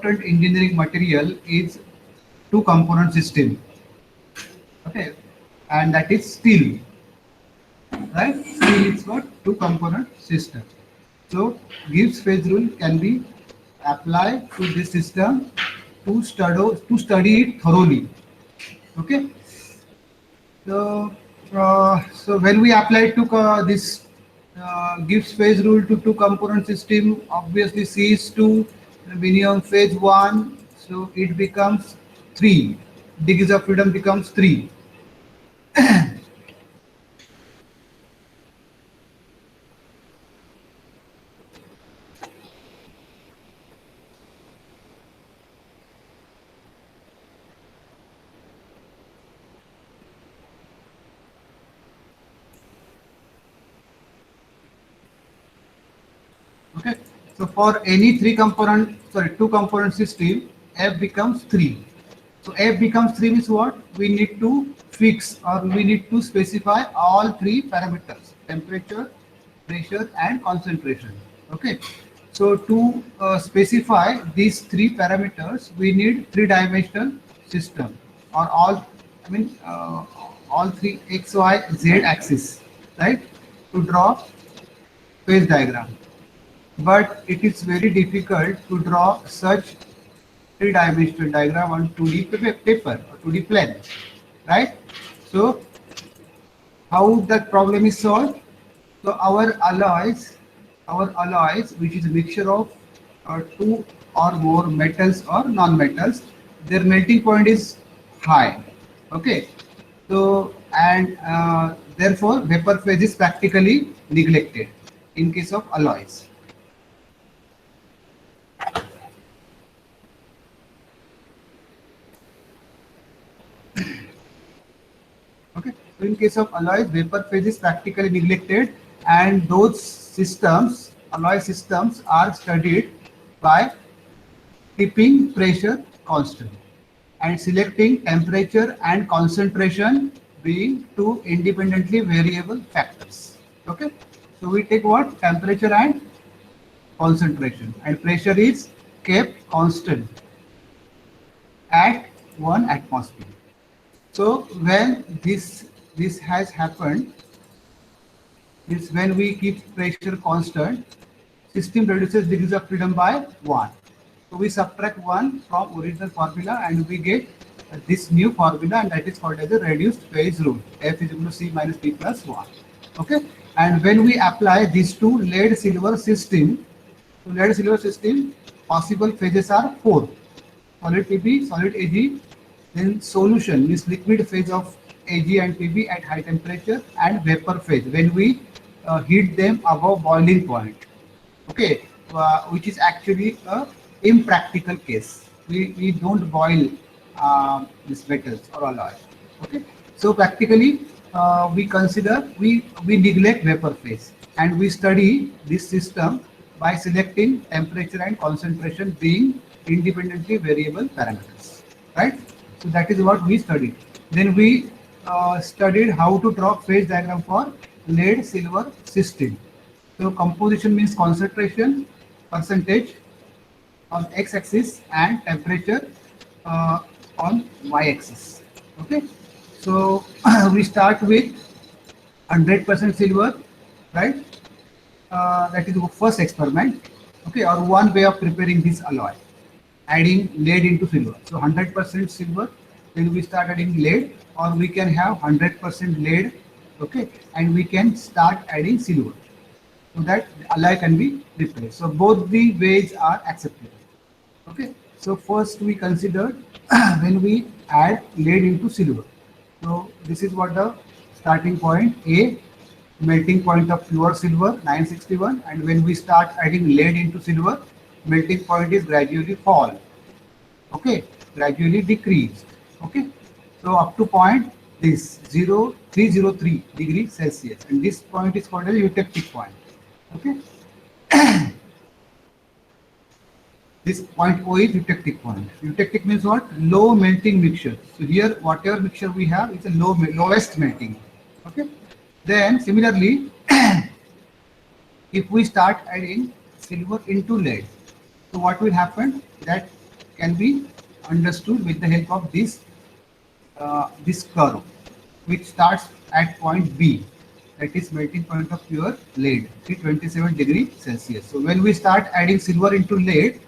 engineering material is two component system. Okay, and that is steel, right? Steel is what? Two component system. So Gibbs phase rule can be applied to this system to study it thoroughly. Okay, so when we apply to this Gibbs phase rule to two component system, obviously C is 2, minimum phase 1, so it becomes 3. Degrees of freedom becomes 3. Okay, so for any two component system, F becomes 3. So F becomes 3 means what? We need to fix or we need to specify all three parameters: temperature, pressure, and concentration. Okay, so to specify these three parameters, we need three-dimensional system or all three X, Y, Z axis, right? To draw phase diagram, but it is very difficult to draw such three-dimensional diagram on 2D paper or 2D plane, right? So how that problem is solved? So our alloys, which is a mixture of two or more metals or non-metals, their melting point is high. Okay, so and therefore vapor phase is practically neglected in case of alloys. Okay, so in case of alloys, vapor phase is practically neglected, and those systems, alloy systems, are studied by keeping pressure constant and selecting temperature and concentration being two independently variable factors. Okay, so we take what? Temperature and concentration, and pressure is kept constant at 1 atmosphere. So when this has happened, is when we keep pressure constant, system reduces degrees of freedom by 1. So we subtract 1 from original formula and we get this new formula, and that is called as a reduced phase rule. F is equal to C minus P plus 1. Okay. And when we apply these two lead silver system, to lead silver system, possible phases are 4. Solid Pb, solid Ag, then solution means liquid phase of Ag and Pb at high temperature, and vapor phase when we heat them above boiling point. Okay, which is actually a impractical case. We don't boil these metals or alloy. Okay, so practically we neglect vapor phase, and we study this system by selecting temperature and concentration being independently variable parameters, right? So that is what we studied. Then we studied how to draw phase diagram for lead silver system. So composition means concentration, percentage on x-axis, and temperature on y-axis. Okay, so we start with 100% silver, right? That is the first experiment. Okay, or one way of preparing this alloy, adding lead into silver. So 100% silver, then we start adding lead, or we can have 100% lead. Okay, and we can start adding silver, so that the alloy can be replaced. So both the ways are acceptable. Okay, so first we considered when we add lead into silver. So this is what the starting point A, melting point of pure silver 961, and when we start adding lead into silver, melting point is gradually fall. Okay, gradually decreased. Okay, so up to point this 0303 degrees Celsius, and this point is called as eutectic point. Okay, this point O is eutectic point. Eutectic means what? Low melting mixture. So here, whatever mixture we have is a lowest melting. Okay. Then similarly, if we start adding silver into lead, so what will happen? That can be understood with the help of this curve, which starts at point B, that is melting point of pure lead, 327 degree Celsius. So when we start adding silver into lead,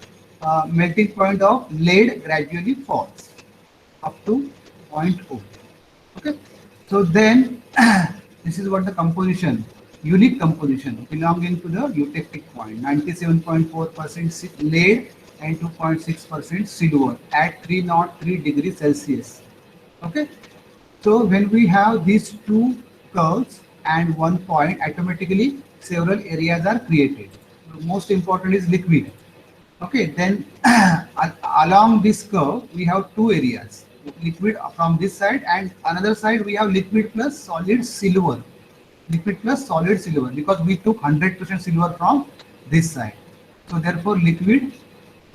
melting point of lead gradually falls up to point O. Okay, so then this is what the composition, unique composition belonging to the eutectic point, 97.4% lead and 2.6% silver at 303 degrees Celsius. Okay, so when we have these two curves and one point, automatically several areas are created. The most important is liquid. Okay, then along this curve we have two areas, liquid from this side, and another side we have liquid plus solid silver. Liquid plus solid silver, because we took 100% silver from this side. So therefore liquid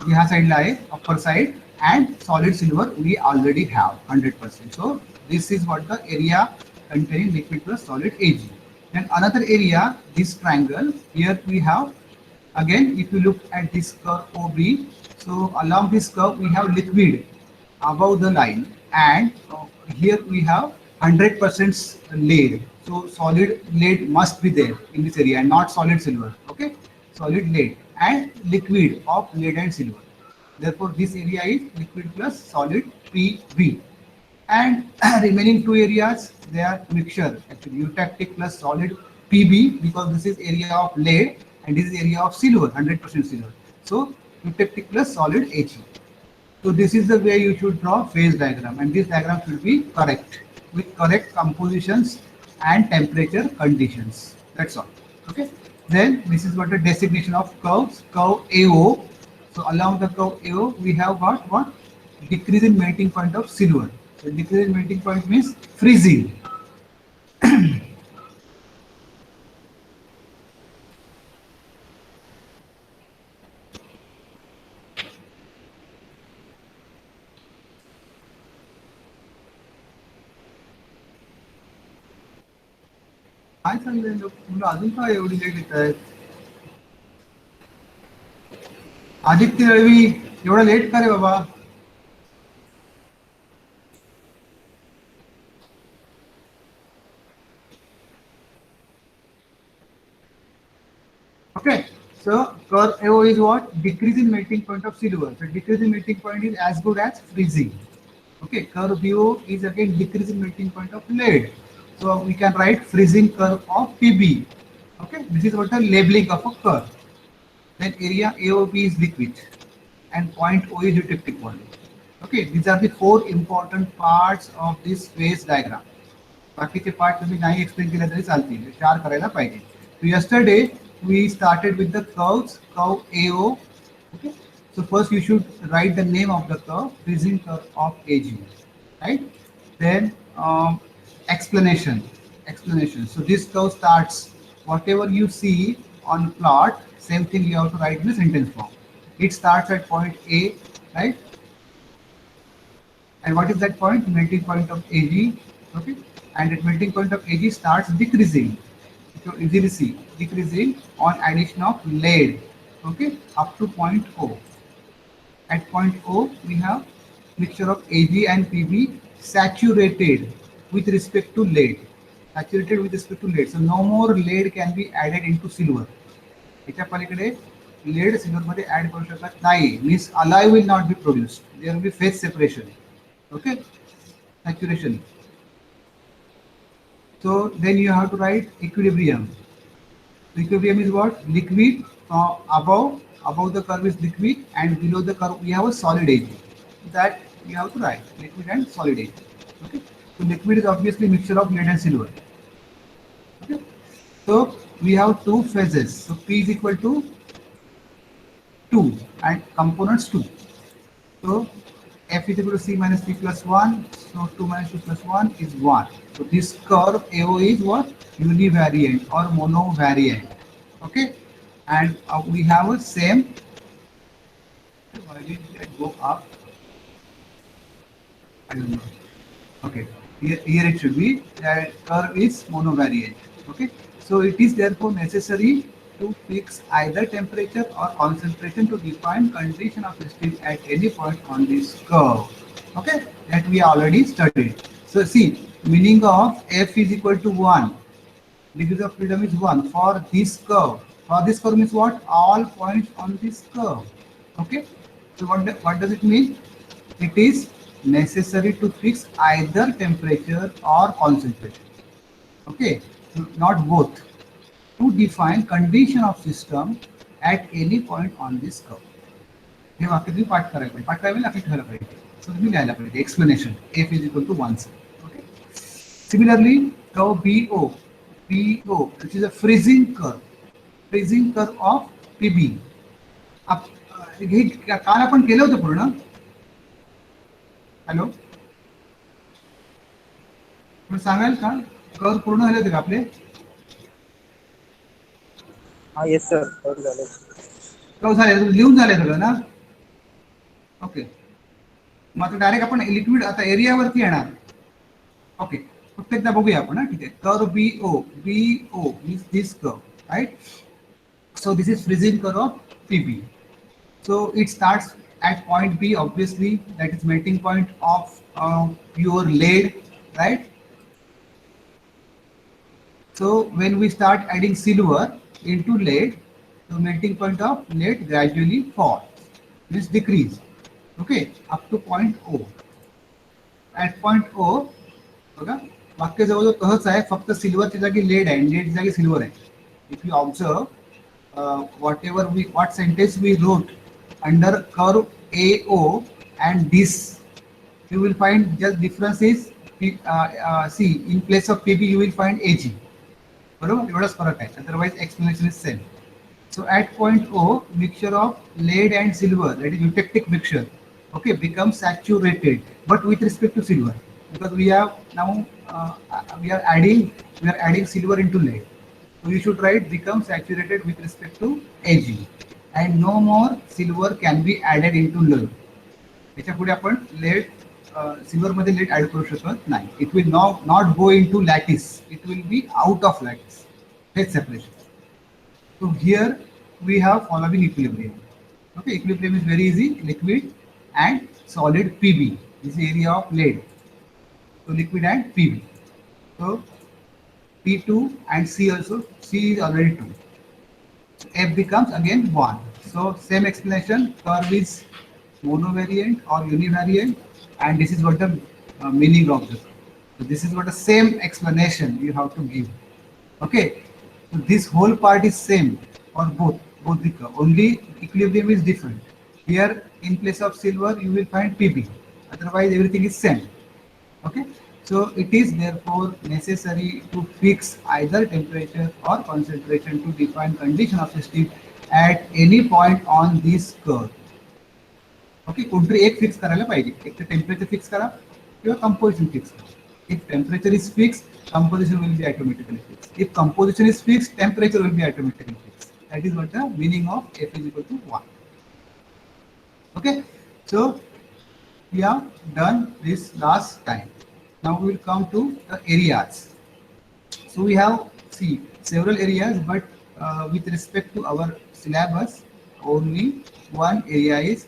यहाँ side lie upper side, and solid silver we already have 100%. So this is what the area containing liquid plus solid Ag. Then another area, this triangle, here we have, again if you look at this curve OB, so along this curve we have liquid above the line, and here we have 100% lead. So solid lead must be there in this area and not solid silver. Okay, solid lead and liquid of lead and silver. Therefore this area is liquid plus solid PB. And remaining two areas, they are mixture, actually eutectic plus solid PB, because this is area of lead and this is area of silver, 100% silver. So eutectic plus solid Ag. So this is the way you should draw phase diagram, and this diagram should be correct with correct compositions and temperature conditions. That's all. Okay. Then this is what the designation of curves. Curve AO. So along the curve AO we have got what? Decrease in melting point of silver. So decrease in melting point means freezing. काय चाललंय मुलं अजून का एवढी late येत आहेत? आदित्य रवी एवढा late का रे बाबा? Okay, so curve AO is what? Decrease in melting point of silver. So decrease in melting point is as good as freezing. Okay, curve BO is again decrease in melting point of lead. So we can write freezing curve of PB. Okay, this is what the labeling of a curve. Then area AOB is liquid and point O is eutectic one. Okay, these are the four important parts of this phase diagram. बाकीचे part तुम्ही नाही explain केले तरी चालतील, चार करायला पाहिजे. So yesterday we started with the curves, curve AO. Okay, so first you should write the name of the curve, freezing curve of Ag, right? Then explanation. So this curve starts, whatever you see on plot, same thing you have to write in the sentence form. It starts at point A, right? And what is that point? Melting point of Ag. Okay, and at melting point of Ag starts decreasing. So easily see, decreasing on addition of lead. Okay, up to point O. At point O we have mixture of Ag and Pb saturated with respect to lead. Saturated with respect to lead. So no more lead can be added into silver. याच्या पलीकडे lead silver मध्ये add करू शकत नाही. Means alloy will not be produced. There will be phase separation. Okay, saturation. So then you have to write equilibrium. So equilibrium is what? Liquid above the curve is liquid, and below the curve we have a solid Ag. That you have to write, liquid and solid Ag. Okay. So liquid is obviously mixture of lead and silver. Okay. So we have two phases. So P is equal to 2 and components 2. So F is equal to C minus P plus 1. So 2 minus 2 plus 1 is 1. So this curve AO is what? Univariate or monovariate. Okay. And we have a same. Why did it go up? I don't know. Okay. Here it should be that curve is monovariate. Okay. So it is therefore necessary to fix either temperature or concentration to define condition of system at any point on this curve. Okay, that we already studied. So see, meaning of f is equal to 1. Degree of freedom is 1 for this curve. For this curve means what? All points on this curve. Okay. So what does it mean? It is necessary to fix either temperature or concentration. Okay. Not both. To define condition of system at any point on this curve. हे वाक्य तुम्ही पाठ करायला पाहिजे. पाठ करायला लक्षात ठेवायला पाहिजे. So तुम्ही लिहायला पाहिजे. Explanation. F is equal to 1. Okay. Similarly, curve BO, which is a freezing curve of PB. हे काल आपण केलं होतं पूर्ण. हॅलो, तुम्ही सांगाल का कर्व पूर्ण झाले होते का आपले? हाँ यस सर, कर्व झाले. कर्व झाले, लिहून झाले सगळं ना? ओके. मग आता डायरेक्ट आपण लिक्विड आता एरियावरती येणार. ओके, फक्त एकदा बघूया आपण. ठीक आहे. Curve BO means this curve, right? So this is freezing curve of PB. So it starts at point B, obviously, that is melting point of pure lead, right? So when we start adding silver into lead, the melting point of lead gradually falls, means decrease. Okay, up to point O. At point O, बघा वाक्य जवळजवळ तसंच आहे, फक्त सिल्वरच्या जागी lead आहे, लेडच्या जागी silver आहे. If you observe, what sentence we wrote under curve AO and this, you will find just difference is see, in place of PB you will find AG. बरोबर, एवढाच फरक आहे. Otherwise explanation is same. So at point O, mixture of lead and silver, that is eutectic mixture, okay, becomes saturated, but with respect to silver, because we have now we are adding silver into lead. So you should write become saturated with respect to Ag, and no more silver can be added into lead. याच्या पुढे आपण lead silver मध्ये lead add करू शकत नाही. It will not go into lattice. It will be out of lattice. Phase separation. So here we have following equilibrium. Okay, equilibrium is very easy. Liquid and solid PB. This is area of lead. So liquid and PB. So P2 and C also. C is already 2. So F becomes again 1. So same explanation. Curve is monovariant or univariant, and this is what the meaning of this. So this is what the same explanation you have to give. Okay. So this whole part is same for both the curve. Only equilibrium is different. Here in place of silver you will find PB. Otherwise everything is same. Okay. So it is therefore necessary to fix either temperature or concentration to define condition of system at any point on this curve. Okay, कोणतरी एक fix करायला पाहिजे. एक तर temperature fix करा किंवा composition fix करा. If temperature is fixed, composition will be automatically fixed. If composition is fixed, temperature will be automatically fixed. That is what the meaning of F is equal to 1. Okay, so we have done this last time. Now we will come to the areas. So we have several areas, but with respect to our syllabus, only one area is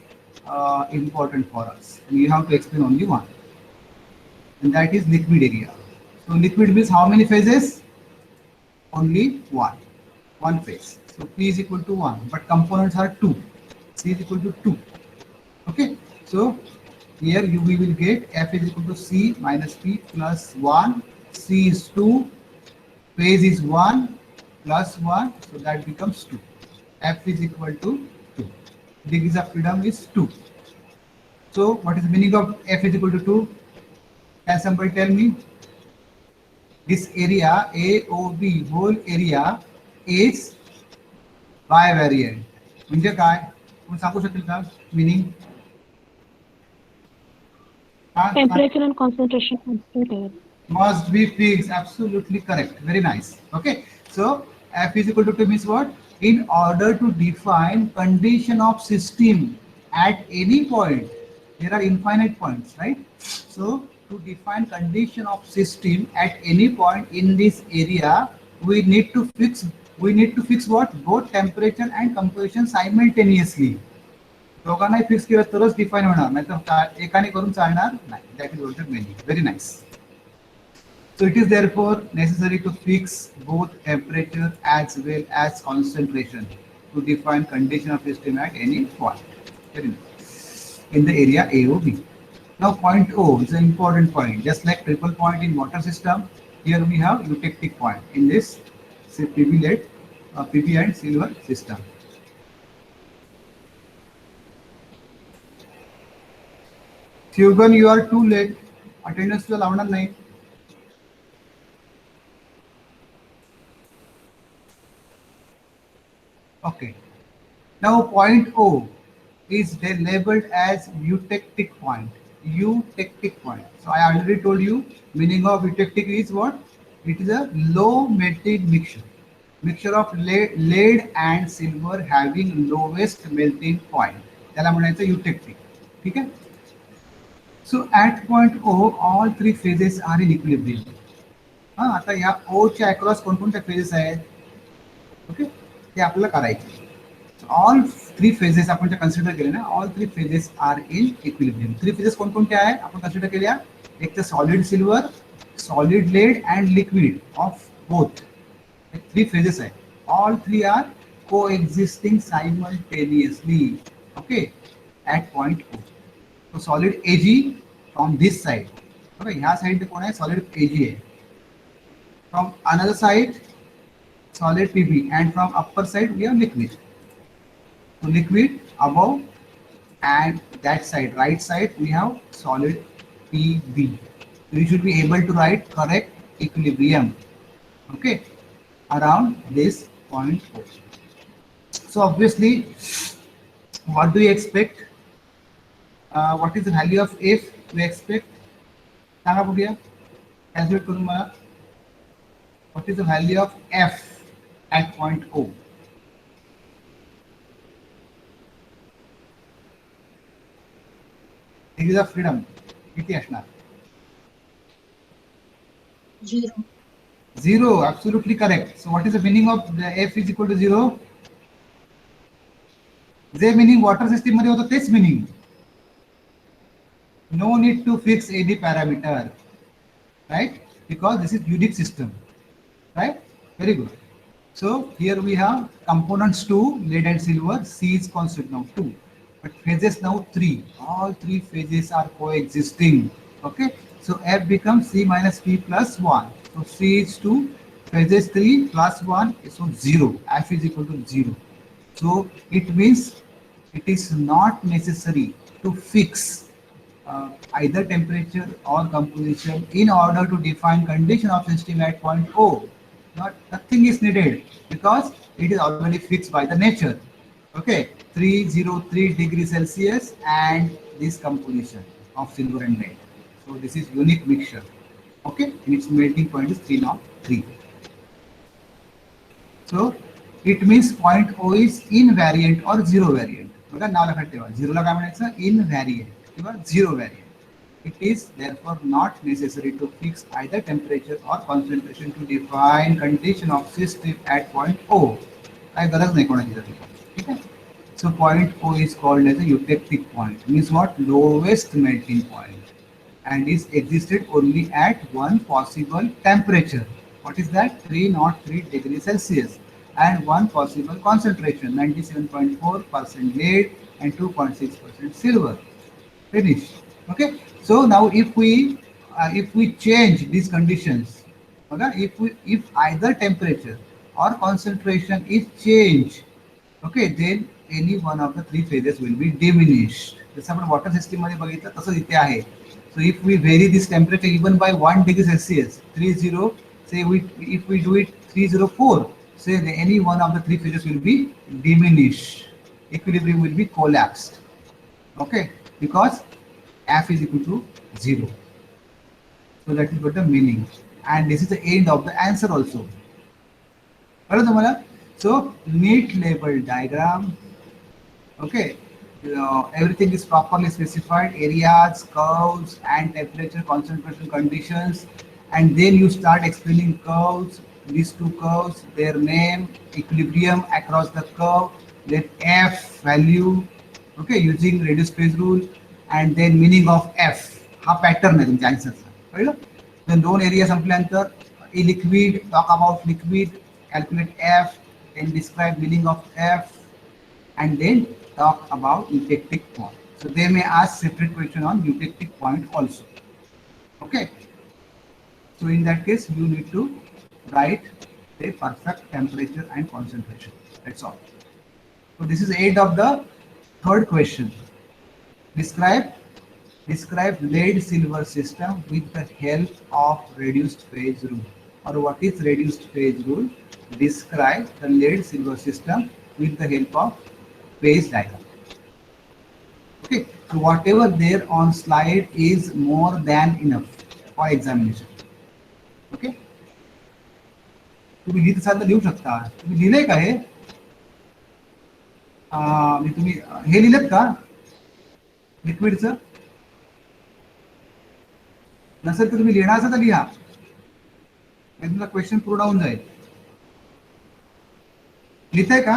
important for us. We have to explain only one, and that is liquid area. So liquid means how many phases? Only one phase. So P is equal to 1, but components are 2. C is equal to 2. Okay, so here we will get F is equal to C minus P plus 1. C is 2. Phase is 1 plus 1. So that becomes 2. F is equal to 2. Degrees of freedom is 2. So what is the meaning of F is equal to 2? Can somebody tell me? This area AOB whole area is bivariant. म्हणजे काय? तुम्ही सांगू शकाल का meaning? Temperature and concentration must be fixed. Absolutely correct. Very nice. Okay, so F is equal to 2 means what? In order to define condition of system at any point, there are infinite points, right? So to define condition of system at any point in this area, we need to fix we need to fix what? Both temperature and composition simultaneously. दोघांनाही fix केलं तरच define होणार, नाही तर एकाने करून चालणार नाही. That is what the meaning. Very nice. So it is therefore necessary to fix both temperature as well as concentration to define condition of system at any point. Very nice. In the area A or B. Now point O is an important point. Just like triple point in water system, here we have eutectic point in this PB and silver system. Hugan, you are too late. Attendance to लावणार नाही. Okay. Now point O is then labeled as eutectic point. Eutectic point. So I already told you meaning of eutectic is what? It is a low melting mixture. Mixture of lead and silver having lowest melting point. त्याला म्हणायचं eutectic. ठीक आहे? So at point O, all three phases are in equilibrium. हा आता या O च्या across कोणकोणत्या phases आहेत? ओके, ते आपल्याला करायचे. ऑल थ्री फेजेस आपण जे कन्सिडर केले ना, all three phases are in equilibrium. Three phases कोणकोणत्या आहेत आपण कन्सिडर केल्या? एक तर solid silver, solid lead and liquid of both. Three phases आहेत. All three are coexisting simultaneously. Okay, at point O. So solid Ag from this side. Okay, ह्या side कोण आहे? Solid Ag आहे. From another side, solid Pb, and from upper side we have liquid. So liquid above, and that side, right side, we have solid Pb. So you should be able to write correct equilibrium. Okay, around this point O. So obviously, what do you expect? What is the value of F we expect? सांगा बघूया. Calculate करून मला. What is the value of F at point O? Degrees of freedom किती असणार? 0. 0. Absolutely correct. So what is the meaning of the F is equal to 0? J meaning water system मध्ये होतं तेच meaning. No need to fix any parameter, right? Because this is unique system, right? Very good. So here we have components 2, lead and silver. C is constant now 2, but phases now 3. All three phases are coexisting. Okay, so F becomes C minus P plus 1. So C is 2, phases 3 plus 1 is so 0. F is equal to 0. So it means it is not necessary to fix either temperature or composition in order to define condition of system at point O. Nothing is needed because it is already fixed by the nature. Okay, 303 degrees Celsius and this composition of silver and lead. So this is unique mixture. Okay, and its melting point is 303. So it means point O is invariant or zero variant. बघा नाव लक्षात ठेवा. झिरोला काय म्हणायचं? इनव्हॅरियंट किंवा zero variant. It is therefore not necessary to fix either temperature or concentration to define condition of system at point O. काय गरज नाही कोणाची तरी. ठीक आहे. So point O is called as a eutectic point. Means what? Lowest melting point, and is existed only at one possible temperature. What is that? 303 degrees Celsius, and one possible concentration, 97.4% lead and 2.6% silver. Finish. Okay, so now if we change these conditions, okay, if either temperature or concentration is changed, okay, then any one of the three phases will be diminished. जसं आपण water system मध्ये बघितलं तसं इथे आहे. So if we vary this temperature even by 1 degree Celsius, 30, say if we do it 304, say any one of the three phases will be diminished. Equilibrium will be collapsed. Okay, because F is equal to 0. So that is what the meaning, and this is the end of the answer also. So neat label diagram. Okay, everything is properly specified, areas, curves, and temperature concentration conditions, and then you start explaining curves, these two curves, their name, equilibrium across the curve, then f value, okay, using reduced phase rule, and then meaning of f. हा pattern आहे तुमच्या आन्सरचा, कळलं? then दोन area संपल्यानंतर liquid, talk about liquid, calculate F, then describe meaning of f, and then talk about eutectic point. So they may ask separate question on eutectic point also. Okay. So in that case, you need to write the perfect temperature and concentration. That's all. So this is end of the third question. Describe lead silver system with the help of reduced phase rule. Or what is reduced phase rule? Describe the lead silver system with the help of phase diagram. Okay, so whatever there on slide is more than enough for examination. Okay, तुम्ही लिहित असाल तर लिहू शकता. तुम्ही लिहिलंय का हे? तुम्ही हे लिहिलेत का लिक्विडचं? नसेल तर तुम्ही लिहिणार असाल तर लिहा, तुमचा क्वेश्चन पूर्ण होऊन जाईल. लिहिताय का?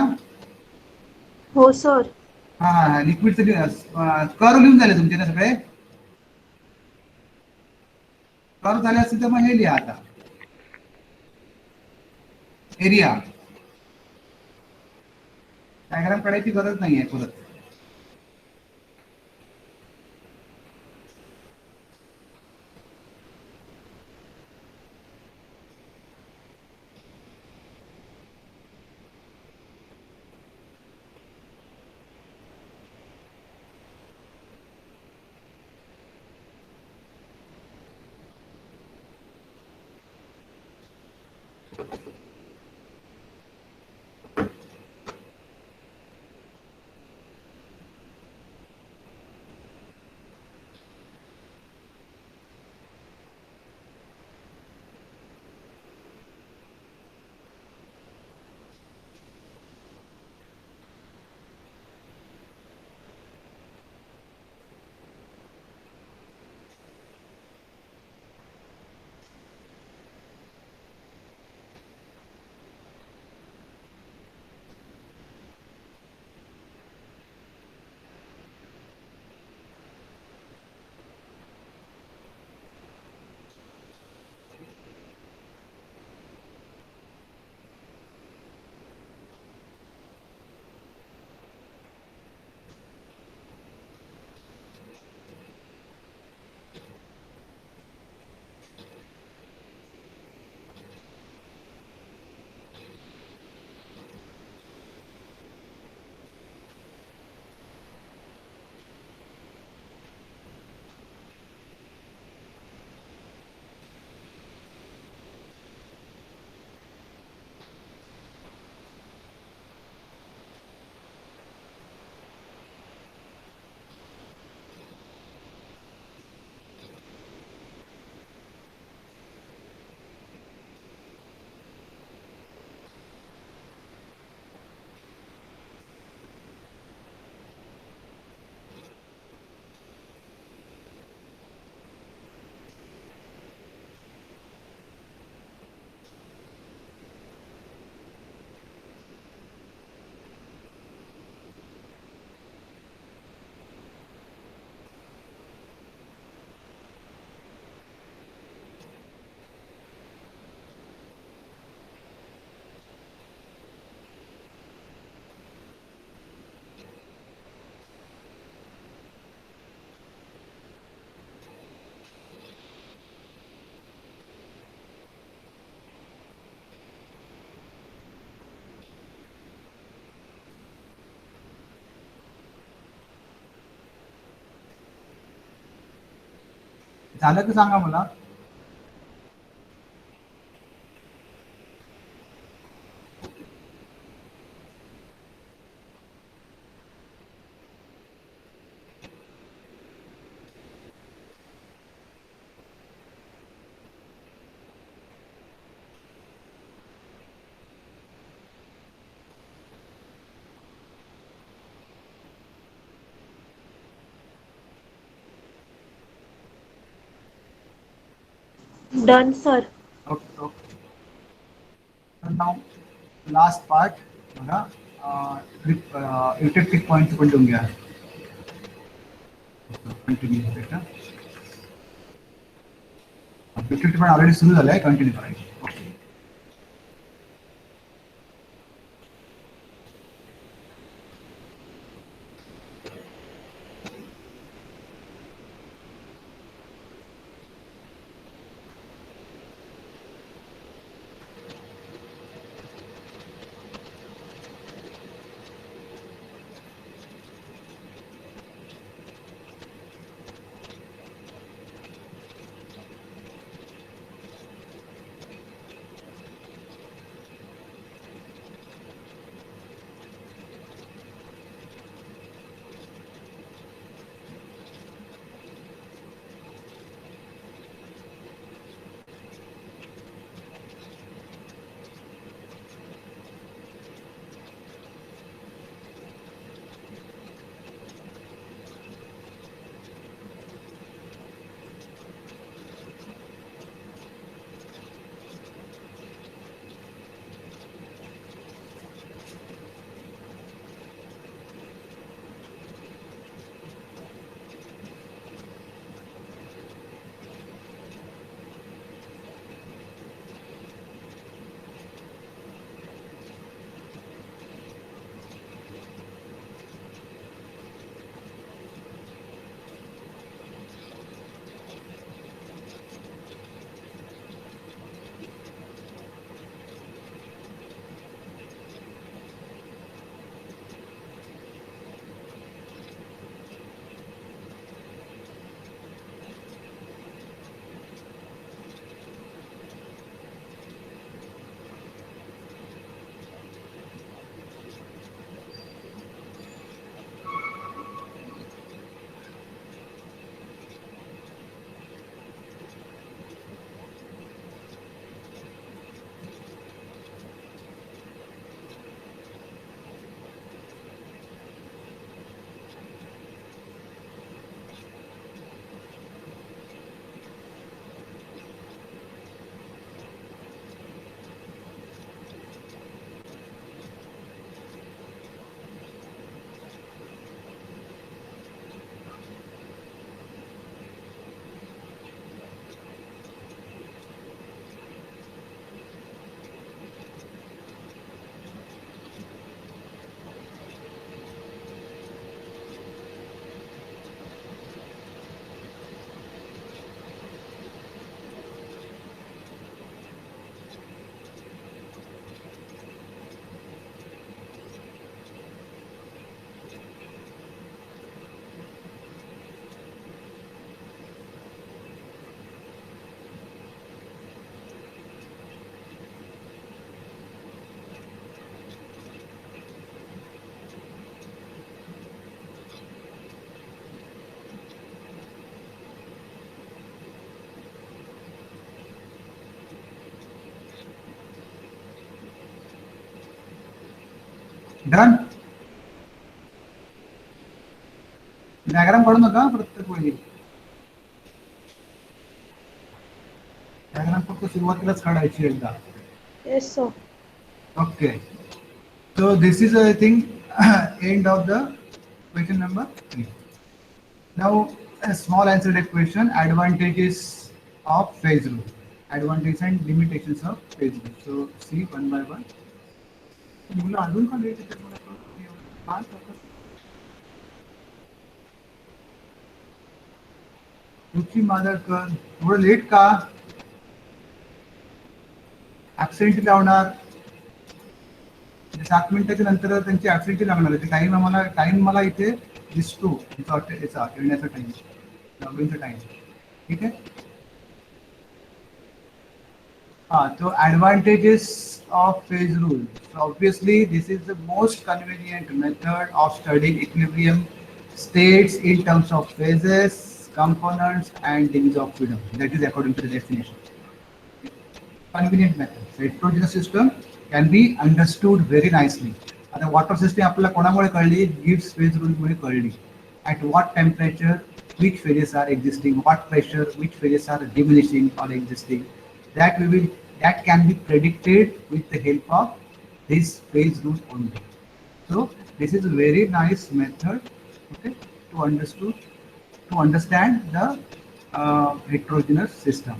हो सर. हा लिक्विडचं कर्व लिहून झाले तुमचे ना सगळे? कर्व झाले असतील तर मग हे लिहा आता. एरिया डायग्राम काढायची गरज नाही आहे परत. झालं तर सांगा मला. Done, sir. Okay okay. तर नाव लास्ट पार्ट बघा, इलेक्ट्रिक पॉईंट पण देऊन घ्या. कंटिन्यू इलेक्ट्रिक पण ऑलरेडी सुरू झालं आहे, कंटिन्यू करायचं. ओके. डन. डायग्राम काढू नका प्रत्येक वेळी. डायग्राम फक्त सुरुवातीलाच काढायची एकदा. Yes, sir. Okay. So this is, I think, end of the question number 3. Now a small answered question: advantages of phase rule, advantages and limitations of phase rule. So see one by one. मुलं अजून का late येतात मला कळत नाही. काय करतात? रुची मादळकर थोडं लेट का? ऍबसेंट लावणार 7 मिनिटाच्या नंतर त्यांची ऍबसेंट लागणार आहे. टाइम मला इथे दिसतो याचा येण्याचा टाइम, लॉगिनचा टाइम. ठीक आहे. So advantages of phase rule. So obviously this is the most convenient method of studying equilibrium states in terms of phases, components and degrees of freedom. That is according to the definition. Convenient method. So heterogeneous system can be understood very nicely. आता water system आपल्याला कोणामुळे कळली? Gibbs phase rule मुळे कळली. At what temperature which phases are existing, what pressure which phases are diminishing or existing. That we will that can be predicted with the help of this phase rule only. So this is a very nice method, okay, to understand the heterogeneous system.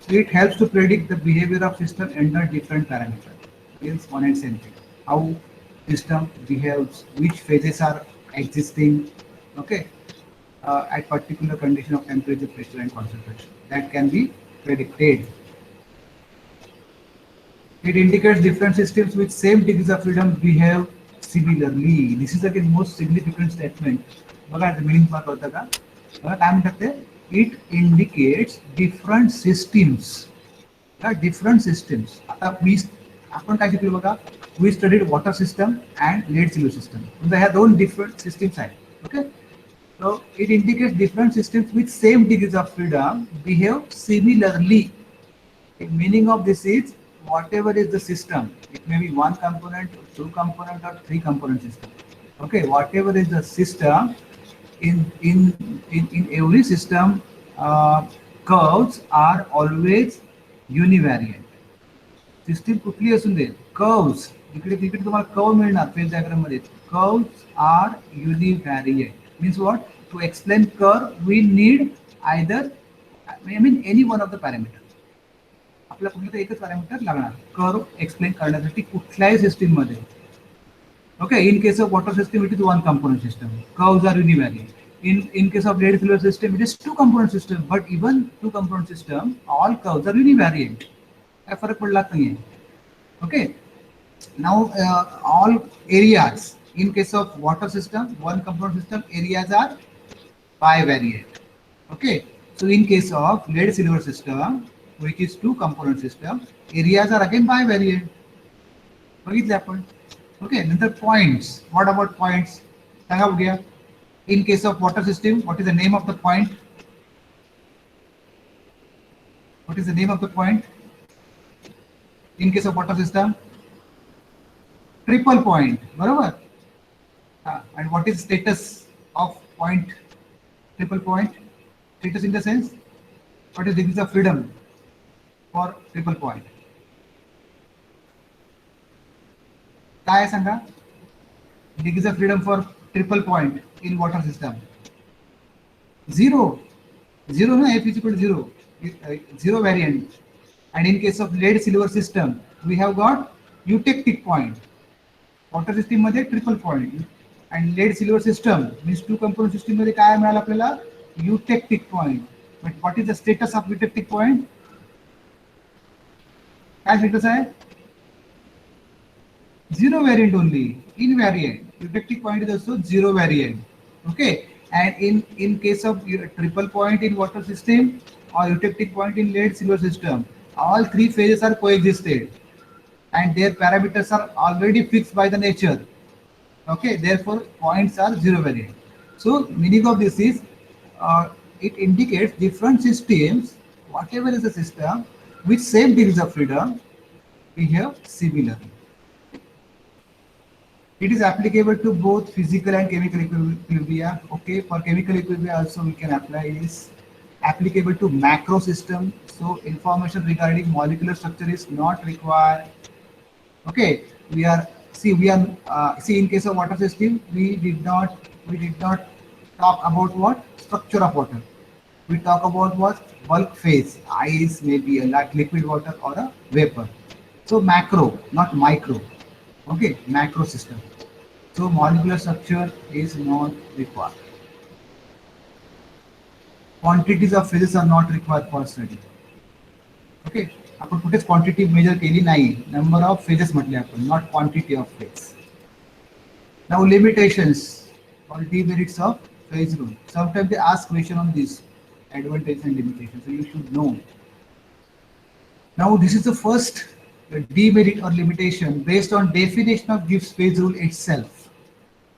So it helps to predict the behavior of system under different parameters. Means one and same thing. How system behaves, which phases are existing, okay, at particular condition of temperature, pressure, and concentration. That can be predicted. It indicates different systems with same degrees of freedom behave similarly. This is again most significant statement. बघा meaning part होता का? बघा काय म्हणतात ते? It indicates different systems. Different systems. आता आपण काय शिकलो बघा? We studied water system and lead silver system. They have दोन different systems आहेत. Okay? So it indicates different systems with same degrees of freedom behave similarly. The meaning of this is whatever is the system, it may be one component, two component, or three component system. Okay, whatever is the system, in every system, curves are always univariant. System कुठली असून दे, curves इकडे तिकडे तुम्हाला curve मिळणार phase diagram मध्ये. Curves are univariant. Means what? To explain curve, we need either, I mean any one of the parameters. आपल्याला कुठलं तर एकच पॅरामीटर लागणार कर्व एक्सप्लेन करण्यासाठी कुठल्याही सिस्टीम मध्ये. Okay, in case of water system it is one component system, curves are univariate. in case of lead silver system it is two component system, but even two component system all curves are univariant. काय फरक पडला नाहीये. Okay, now all areas in case of water system one component system areas are bivariant. Okay, so in case of lead silver system which is two component system areas are again bivariant. बघितले आपण. Okay, नंतर points. What about points? सांगा बघूया. In case of water system, what is the name of the point? What is the name of the point? In case of water system, triple point. बरोबर. And what is status of point? Triple point. Status in the sense, what is degrees of freedom for triple point? काय सांगा? Degrees of freedom for triple point in water system. Zero. Zero, no, F is equal to zero. Zero variant. And in case of lead silver system, we have got eutectic point. Water system मध्ये triple point. And lead silver system means two component system मध्ये काय मिळालं आपल्याला? Eutectic point. But what is the status of eutectic point? काय status आहे? Zero variant only, invariant. Eutectic point is also zero variant. Okay, and in case of triple point in water system or eutectic point in lead silver system, all three phases are coexisted and their parameters are already fixed by the nature. Okay, therefore points are zero variant. So meaning of this is it indicates different systems, whatever is the system with same degrees of freedom behave similarly. It is applicable to both physical and chemical equilibria. Okay, for chemical equilibria also we can apply this. Applicable to macro system, so information regarding molecular structure is not required. Okay, we are in case of water system we did not talk about what structure of water. We talk about what bulk phase, ice, maybe a liquid water or a vapor. So macro, not micro. Okay, macro system. So molecular structure is not required. Quantities of phases are not required for study. Okay, आपण कुठेच quantity measure केली नाही. Number of phases म्हटले आपण, not quantity of phase. Now limitations or demerits of phase rule. Sometimes they ask question on this, advantage and limitation. So you should know. Now this is the first demerit or limitation based on definition of Gibbs phase rule itself.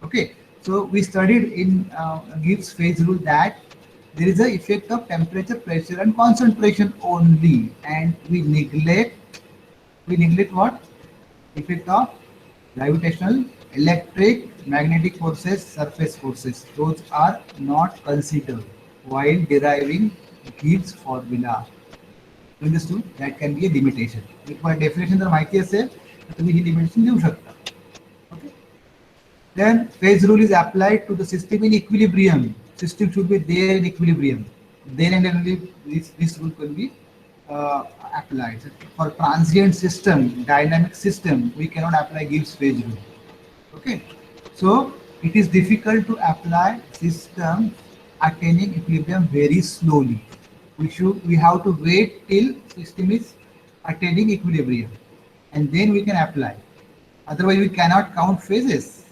Okay, so we studied in Gibbs phase rule that there is an effect of temperature, pressure and concentration only, and we neglect what? Effect of gravitational, electric, magnetic forces, surface forces. Those are not considered while deriving Gibbs formula. Understood that can be a limitation. तुम्हाला definition जर माहिती असेल तर तुम्ही ही limitation देऊ शकता. Okay. Then phase rule is applied to the system in equilibrium. System should be there in equilibrium. Then and only this rule can be applied. For transient system, dynamic system, we cannot apply Gibbs phase rule. Okay. So it is difficult to apply system attaining equilibrium very slowly. We have to wait till system is attaining equilibrium, and then we can apply. Otherwise, we cannot count phases.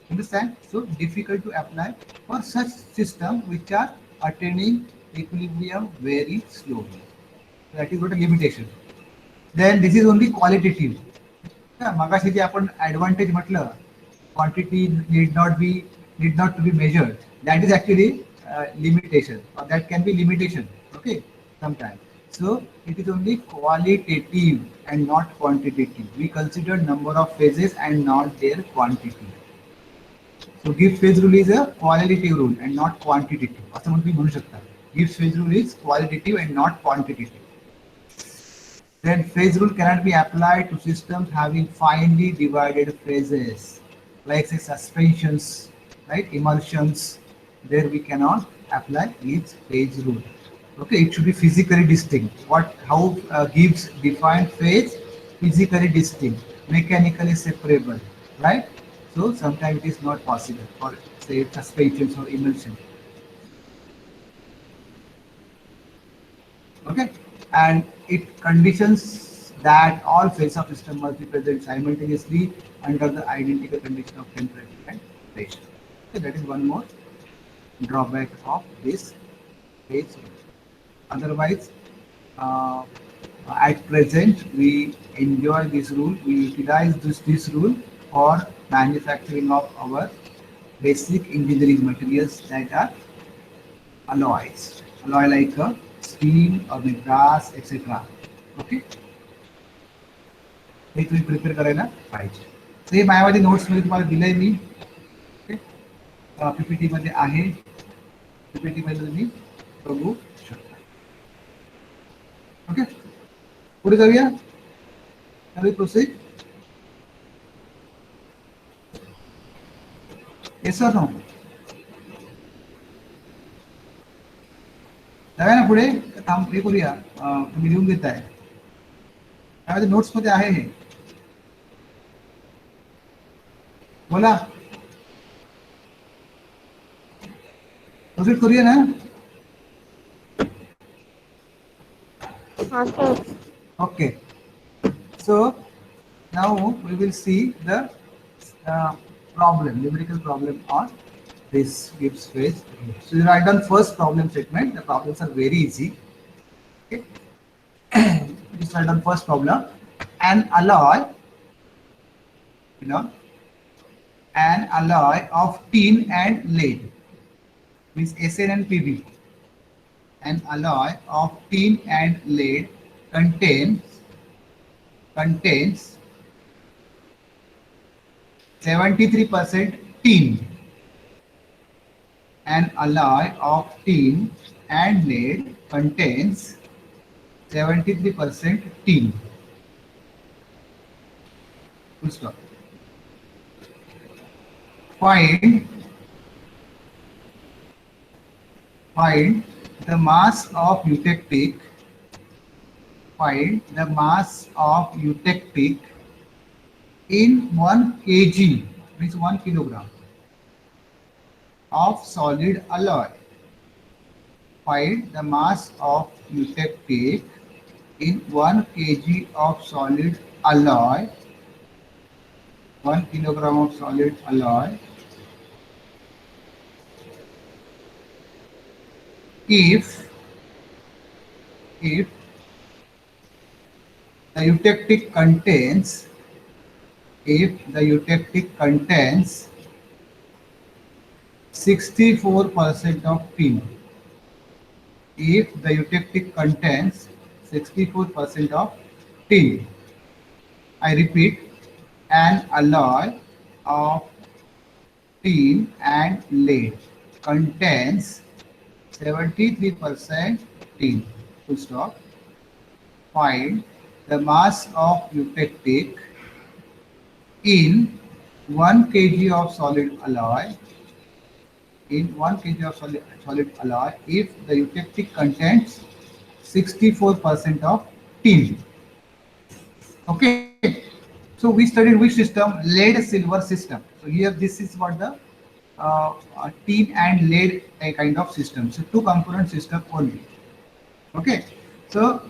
Understand? So difficult to apply for such system which are attaining equilibrium very slowly. That is what a limitation. Then this is only qualitative. मगाशी जे आपण advantage म्हटलं, quantity need not to be measured. That is actually limitation, or that can be limitation. Okay, sometimes. So it is only qualitative and not quantitative. We consider number of phases and not their quantity. So Gibbs phase rule is a qualitative rule and not quantitative. असं म्हणून तुम्ही म्हणू शकता. Gibbs phase rule is qualitative and not quantitative. Then phase rule cannot be applied to systems having finely divided phases, like say suspensions, right? Emulsions. There we cannot apply Gibbs phase rule. Okay, it should be physically distinct. How Gibbs defined phase? Physically distinct, mechanically separable, right? So sometimes it is not possible for say suspensions or emulsion. Okay, and it conditions that all phases of system must be present simultaneously under the identical condition of temperature and pressure. Okay, that is one more drawback of this phase rule. Otherwise, at present we enjoy this rule. We utilize this rule for manufacturing of our basic engineering materials that are alloys. Alloy like steel or brass, etc. Okay. हे तुम्ही prepare करायला पाहिजे. तर हे माझ्यामध्ये नोट्समध्ये तुम्हाला दिलंय मी. Okay, PPT मध्ये आहे. PPT मध्ये तुम्ही बघू शकता. ओके, पुढे जाऊया. प्रोसेस. Yes sir. नो जाऊया ना पुढे. थांब हे करूया. तुम्ही लिहून देताय. त्यामध्ये नोट्स मध्ये आहे हे. बोला. प्रोसेस करूया ना. हाँ sir. Okay. So now we will see the numerical problem on this Gibbs phase. So you write down first problem statement. The problems are very easy. Okay. Just write down first problem. An alloy, an alloy of tin and lead means SN and PB. An alloy of tin and lead contains 73% tin. An alloy of tin and lead contains 73% tin. Full stop. Find the mass of eutectic. Find the mass of eutectic in 1 kg, means 1 kilogram of solid alloy. Find the mass of eutectic in 1 kg of solid alloy. 1 kilogram of solid alloy. If the eutectic contains 64% of tin. If the eutectic contains 64% of tin. I repeat, an alloy of tin and lead contains 73% tin. Full stop. find the mass of eutectic in 1 kg of solid alloy, in 1 kg of solid alloy if the eutectic contains 64% of tin. Okay, so we studied which system? Lead silver system. So here this is what the tin and lead a kind of system. So two component system only. Okay, so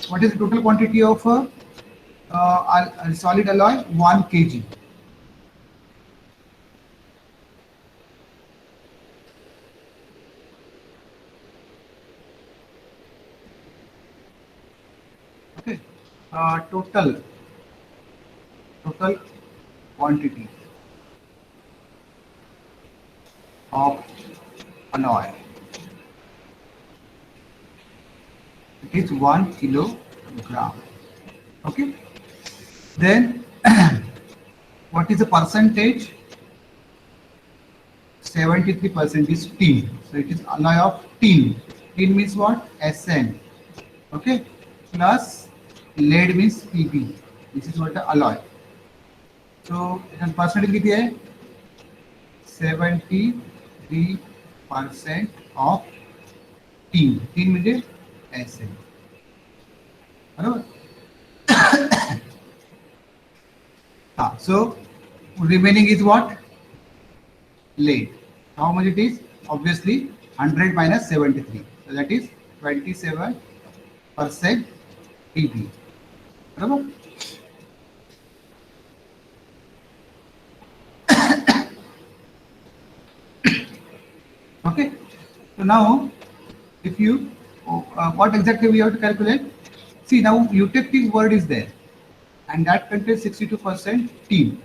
what is the total quantity of solid alloy? 1 kg. Okay, total quantity of alloy, it is 1 kilogram. Okay, then what is the percentage? 73% is tin. So it is alloy of tin. Tin means what? Sn. Okay, plus lead means Pb. This is what the alloy. So percentage कितनी है? 73% of tin. Tin म्हणजे Sn. बरोबर? So remaining is what? Lead. How much it is? Obviously 100 minus 73. So that is 27% Pb. बरोबर? Okay. So now, if you what exactly we have to calculate? See, now eutectic word is there, and that contains 62% tin.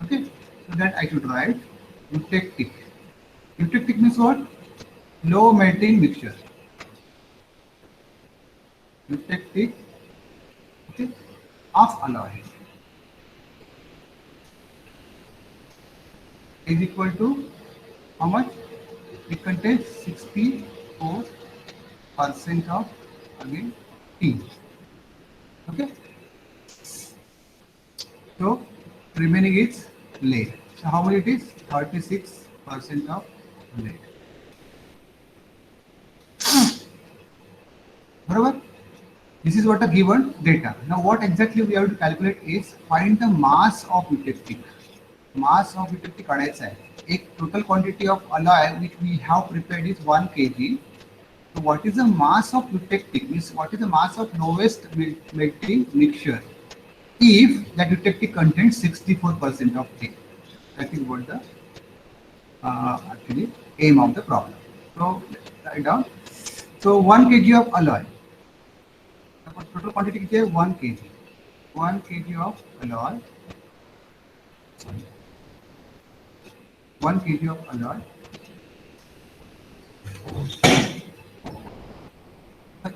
Okay. So that I should write eutectic. Eutectic means what? Low melting mixture. Eutectic, okay, of alloy is equal to how much? It contains 64% of again tin. Okay. So remaining is lead. So how much it is? 36% of lead. Barabar? This is what a given data. Now what exactly we have to calculate is find the mass of eutectic. Mass of eutectic काढायचा आहे. एक total quantity of alloy which we have prepared is 1 kg. So what is the mass of eutectic? Means what is the mass of lowest melting mixture if that eutectic contains 64% of tin? That is what the actually aim of the problem. So write down. So 1 kg of alloy. Total quantity किती आहे? 1 kg. 1 kg of alloy. 1 kg of alloy.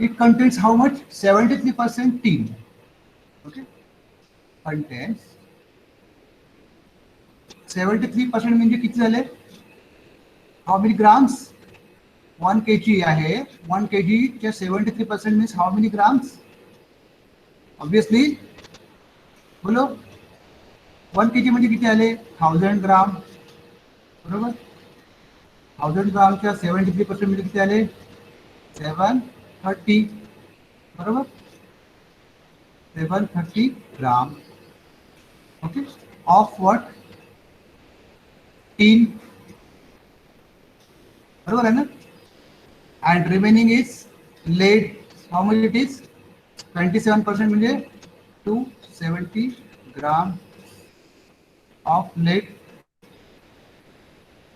It contains how much? 73% tin. Okay. Contains 73% म्हणजे किती झाले? How many grams? 1 kg आहे. 1 kg च्या 73% means how many grams? Obviously, बोलो 1 kg म्हणजे किती आले? 1000 ग्राम. बरोबर? 1000 ग्रामच्या 73% म्हणजे किती आले? 730. बरोबर? 730 ग्राम. Okay. Of what? Tin. बरोबर आहे ना? And remaining is lead. How much it is? 27% म्हणजे 270 ग्राम of lead.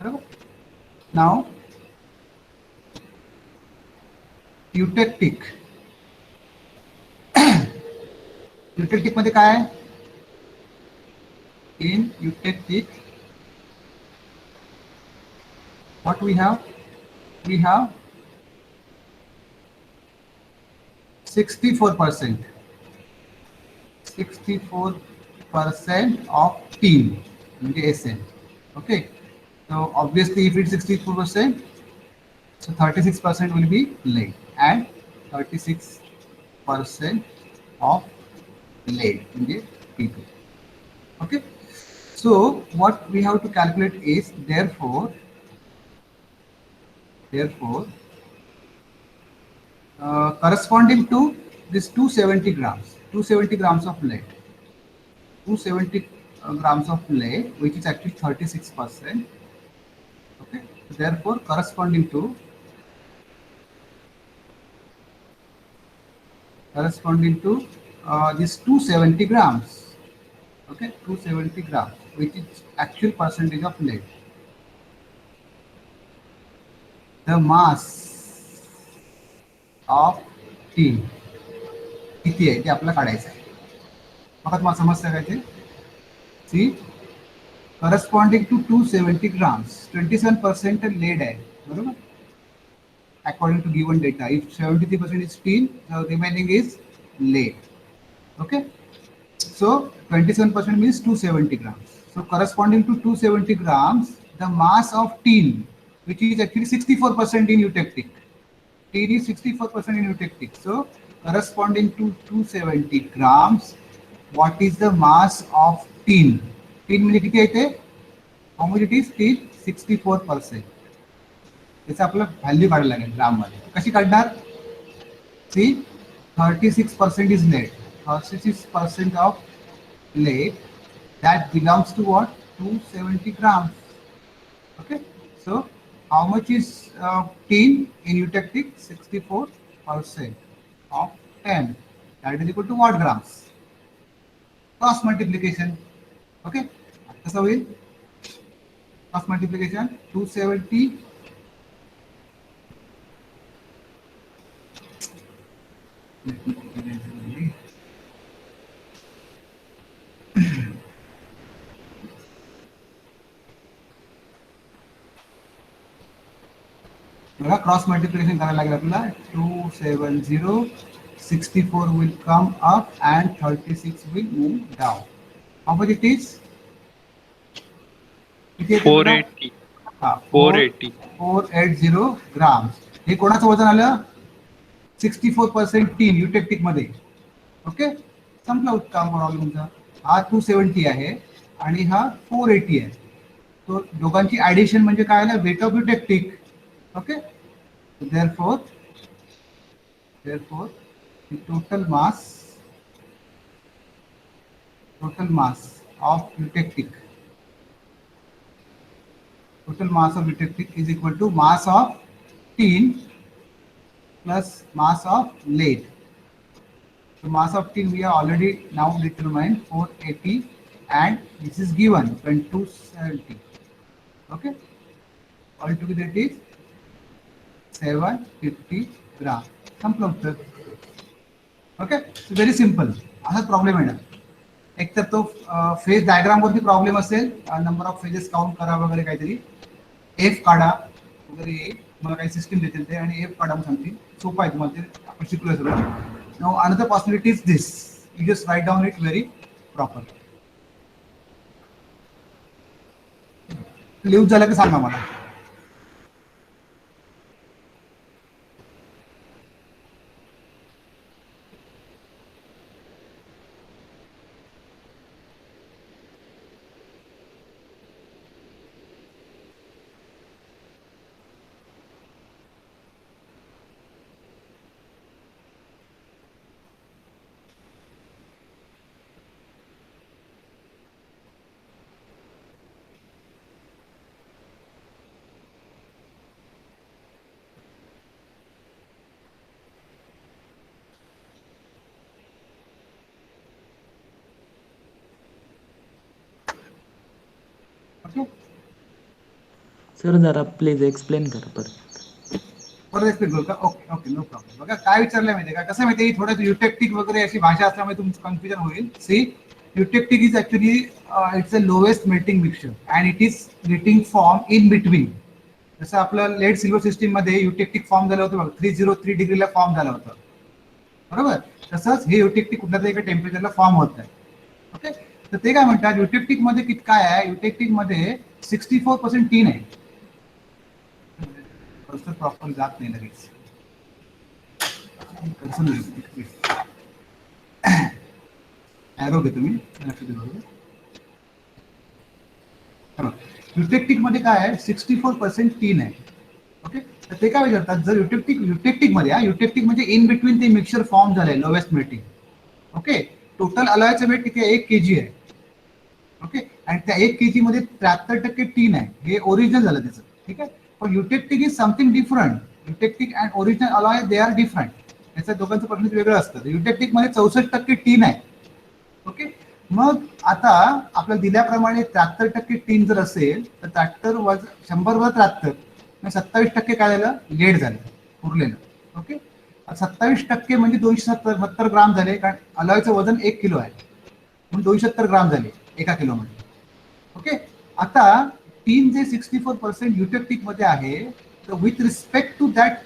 बरोबर? Now eutectic. eutectic मध्ये काय आहे? In eutectic, what we have? We have 64%. 64% of tin, Sn. Okay. So obviously, if it's 64%, so 36% will be lead, and 36% of lead म्हणजे T2. Okay, so what we have to calculate is therefore corresponding to this 270 grams of lead, 270 grams of lead, which is actually 36%. Okay, therefore corresponding to this 270 grams. Okay, 270 grams, which is actual percentage of lead. The mass of tin किती आहे ते आपल्याला काढायचं आहे. मग तुम्हाला समजतं काय ते? सी corresponding to 270 grams, 27% lead आहे, बरोबर? According to given data, if 73% is tin, the remaining is lead. Okay, so 27% means 270 grams. So corresponding to 270 grams, the mass of tin, which is actually 64% in eutectic. Tin is 64% in eutectic. So corresponding to 270 grams, what is the mass of tin? Tin म्हणजे किती आहे ते? How much it is? Tin 64%. त्याचं आपलं value काढायला लागेल ग्राममध्ये. कशी काढणार? सी 36% is lead. 36% of lead that belongs to what? 270 grams. Okay, so how much is tin in eutectic? 64% of 10. That is equal to what grams? Cross multiplication. Okay, कसं होईल? Cross multiplication 270 बघा cross multiplication करायला लागेल आपल्याला. 270 64 will come up and 36 will move down. How much it is? 480. हा, 480. 480 grams. हे कोणाचं वजन आलं? 64% टीन युटेक्टिक मध्ये. ओके, संपला उत्तम प्रॉब्लेम तुमचा. हा 270 आहे आणि हा 480 आहे. तो दोघांची ऍडिशन म्हणजे काय आलं? Weight of eutectic. Okay, therefore the total mass of eutectic is equal to mass of tin plus mass of lead. So mass of tin we have already now determined 480 and this is given 270. Okay, altogether it is 750 gram. संपलं उत्तर. Okay, very simple. असाच problem आहे ना. एक तर तो phase diagram वरती problem असेल, नंबर ऑफ फेजेस काउंट करा वगैरे काहीतरी, एफ काढा वगैरे, मला काही सिस्टीम देतील ते आणि एफ काढा सांगतील. सोपं आहे तुम्हाला, ते आपण शिकलोय सगळं. Now another possibility is this. You just write down it very proper. लिहून झालं की सांगा मला. सर जरा प्लीज एक्सप्लेन करा परत. परत एक्सप्लेन करू का? Okay okay, no problem. बघा काय विचारलंय माहिती का, कसं माहिती, थोडं युटेक्टिक वगैरे अशी भाषा असल्यामुळे तुमचं कन्फ्युजन होईल. See, eutectic is actually it's a lowest melting mixture and it is getting form in between. जसं आपलं लेड सिल्वर सिस्टीम मध्ये युटेक्टिक फॉर्म झालं होतं बघा, 303 डिग्रीला फॉर्म झालं होतं, बरोबर? तसंच हे युटेक्टिक कुठल्या तरी एका टेम्परेचरला फॉर्म होत आहे. ओके, तर ते काय म्हणतात, युटेक्टिक मध्ये किती काय आहे? युटेक्टिक मध्ये 64% टीन आहे. प्रॉपर जात नाही लगेच. ॲरो घेतो मी लक्ष दिलं युटेक्टिक मध्ये काय आहे 64% टीन आहे. ओके, तर ते काय विचारतात जर युटेक्टिक मध्ये युटेक्टिक म्हणजे इन बिटवीन ते मिक्सचर फॉर्म झालंय लोवेस्ट मेल्टिंग. ओके, टोटल अलायचं वेट किती आहे 1 kg आहे. ओके, आणि त्या 1 kg मध्ये 73% टीन आहे, हे ओरिजिनल झालं त्याचं. ठीक आहे, पण eutectic is something different. Eutectic and original alloy they are different. याचं दोघांचं पर्सेंटेज वेगळं असतं. युटेक्टिक मध्ये 64% टीन आहे. ओके, मग आता आपल्याला दिल्याप्रमाणे 73% टीन जर असेल तर 73 100 वर 73 27% काय झालं लेड झालं उरलेलं. ओके, 27% म्हणजे 270 ग्राम झाले, कारण अलॉयचं वजन 1 किलो आहे म्हणून 270 ग्राम झाले एका किलोमध्ये. ओके, आता टीन जे 64% युटेक्टिक मध्ये आहे, तर with respect to that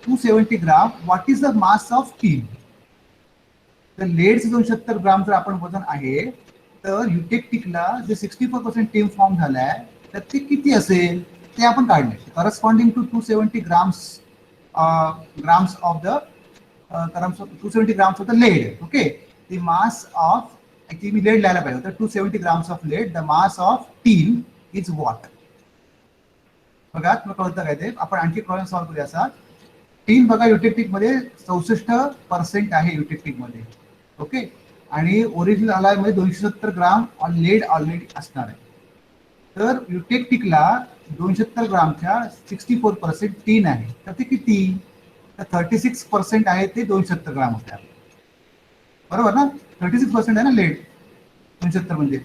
270 gram what is the mass of tin. तर लेडचं 270 ग्राम जर आपण वजन आहे तर युटेक्टिकला जे 64% टीन फॉर्म झालाय तर ते किती असेल ते आपण काढले. Corresponding to 270 grams of the 270 grams of the lead. Okay, the mass of actually मी लेड लिहायला पाहिजे होतं 270 grams of lead, the mass of tin is what. बघा तुम्हाला कळतं काय ते. आपण आणखी प्रॉब्लेम सॉल्व्ह करूया. असा टीन बघा युटेक्टिक मध्ये 64% आहे युटेक्टिक मध्ये. ओके, आणि ओरिजिनल अलॉय मध्ये 270 ग्राम लेड ऑलरेडी असणार आहे. तर युटेक्टिकला 270 ग्रामच्या 64% टीन आहे, तर ते किती, तर 36% आहे ते 270 ग्राम होते. बरोबर ना, 36% आहे ना लेड 270 म्हणजे.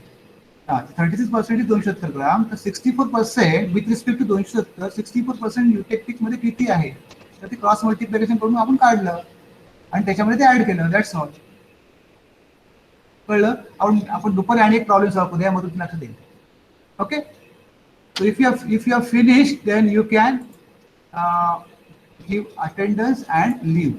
36% 270 ग्राम, तर 64% विथ रिस्पेक्ट टू 270 64% युटेक्टिक मध्ये किती आहे, तर ते क्रॉस मल्टिप्लिकेशन करून आपण काढलं आणि त्याच्यामध्ये ते ऍड केलं. That's all. कळलं. आपण दुपारी आणि एक प्रॉब्लेम सॉल्व्ह करूया, यामधून लक्ष देईल. Okay, so if you are finished then you can give attendance and leave.